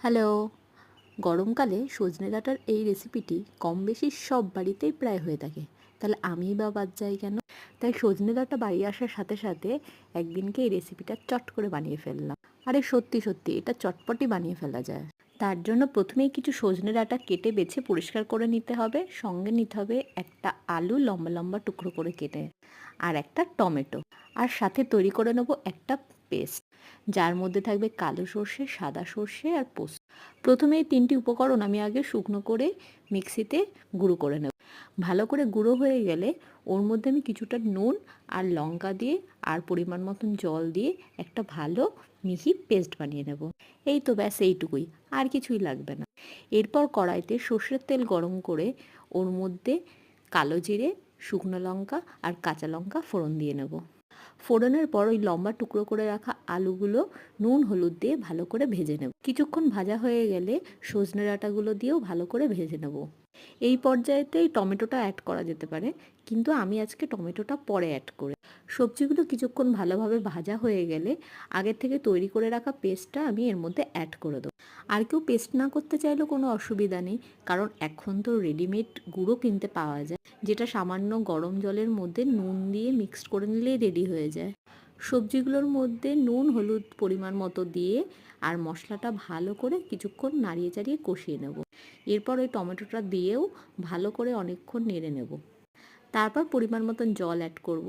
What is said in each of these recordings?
Hello. গরমকালে সজনে ডাঁটার এই রেসিপিটি কম বেশি সব বাড়িতেই প্রায় হয়ে থাকে। তাহলে আমিই বা বাদ যাই কেন? তাই সজনে ডাঁটা বাড়ি আসার সাথে সাথে একদিনকে এই রেসিপিটা চট করে বানিয়ে ফেললাম। আরে সত্যি সত্যি এটা চটপটি বানিয়ে ফেলা যায়। তার জন্য প্রথমেই কিছু সজনে ডাঁটা কেটে বেছে পরিষ্কার করে নিতে হবে। সঙ্গে নিতে হবে একটা আলু লম্বা লম্বা টুকরো করে কেটে, আর একটা টমেটো, আর সাথে তৈরি করে নেব একটা পেস্ট, যার মধ্যে থাকবে কালো সর্ষে, সাদা সর্ষে আর পোস্ত। প্রথমে এই তিনটি উপকরণ আমি আগে শুকনো করে মিক্সিতে গুঁড়ো করে নেব। ভালো করে গুঁড়ো হয়ে গেলে ওর মধ্যে আমি কিছুটা নুন আর লঙ্কা দিয়ে আর পরিমাণ মতন জল দিয়ে একটা ভালো মিহি পেস্ট বানিয়ে নেব। এই তো ব্যাস এইটুকুই, আর কিছুই লাগবে না। এরপর কড়াইতে সর্ষের তেল গরম করে ওর মধ্যে কালো জিরে, শুকনো লঙ্কা আর কাঁচা লঙ্কা ফোড়ন দিয়ে নেব। ফোড়নের পর ওই লম্বা টুকরো করে রাখা আলুগুলো নুন হলুদ দিয়ে ভালো করে ভেজে নেব। কিছুক্ষণ ভাজা হয়ে গেলে সজনে ডাঁটাগুলো দিয়েও ভালো করে ভেজে নেব। এই পর্যায়েতেই টমেটোটা অ্যাড করা যেতে পারে, কিন্তু আমি আজকে টমেটোটা পরে অ্যাড করে। সবজিগুলো কিছুক্ষণ ভালোভাবে ভাজা হয়ে গেলে আগের থেকে তৈরি করে রাখা পেস্টটা আমি এর মধ্যে অ্যাড করে দেবো। আর কেউ পেস্ট না করতে চাইলেও কোনো অসুবিধা নেই, কারণ এখন তো রেডিমেড গুঁড়ো কিনতে পাওয়া যায়, যেটা সামান্য গরম জলের মধ্যে নুন দিয়ে মিক্সড করে নিলেই রেডি হয়ে যায়। সবজিগুলোর মধ্যে নুন হলুদ পরিমাণ মতো দিয়ে আর মশলাটা ভালো করে কিছুক্ষণ নাড়িয়ে চাড়িয়ে কষিয়ে নেব। এরপর ওই টমেটোটা দিয়েও ভালো করে অনেকক্ষণ নেড়ে নেব। তারপর পরিমাণ মতন জল অ্যাড করব,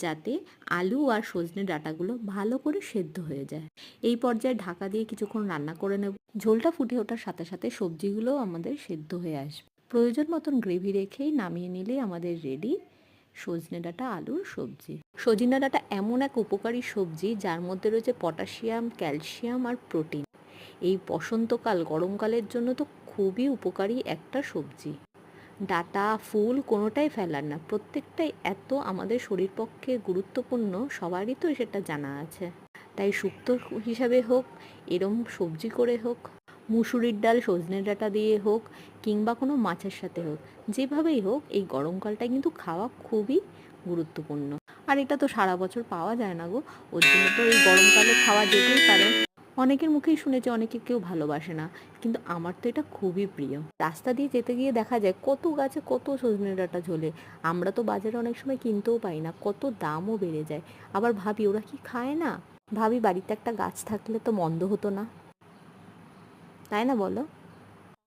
যাতে আলু আর সজনে ডাঁটাগুলো ভালো করে সেদ্ধ হয়ে যায়। এই পর্যায়ে ঢাকা দিয়ে কিছুক্ষণ রান্না করে নেব। ঝোলটা ফুটে ওঠার সাথে সাথে সবজিগুলোও আমাদের সেদ্ধ হয়ে আসবে। প্রয়োজন মতন গ্রেভি রেখেই নামিয়ে নিলেই আমাদের রেডি সজনে ডাঁটা আলুর সবজি। সজনে ডাঁটা এমন এক উপকারী সবজি যার মধ্যে রয়েছে পটাশিয়াম, ক্যালসিয়াম আর প্রোটিন। এই বসন্তকাল গরমকালের জন্য তো খুবই উপকারী একটা সবজি। ডাঁটা ফুল কোনোটাই ফেলার না, প্রত্যেকটাই এত আমাদের শরীর পক্ষে গুরুত্বপূর্ণ, সবারই তো সেটা জানা আছে। তাই শুক্তো হিসাবে হোক, এরম সবজি করে হোক, মুসুরির ডাল সজনে ডাঁটা দিয়ে হোক, কিংবা কোনো মাছের সাথে হোক, যেভাবেই হোক এই গরমকালটা কিন্তু খাওয়া খুবই গুরুত্বপূর্ণ। আর এটা তো সারা বছর পাওয়া যায় না গো, ওর জন্য তো এই গরমকালে খাওয়া যেতেই পারে। অনেকের মুখেই শুনেছি অনেকে কেউ ভালোবাসে না, কিন্তু আমার তো এটা খুবই প্রিয়। রাস্তা দিয়ে যেতে গিয়ে দেখা যায় কত গাছে কত সজনে ডাঁটা ঝোলে। আমরা তো বাজারে অনেক সময় কিনতেও পাই না, কত দামও বেড়ে যায়। আবার ভাবি ওরা কি খায় না? ভাবি বাড়িতে একটা গাছ থাকলে তো মন্দ হতো না, তাই না বলো?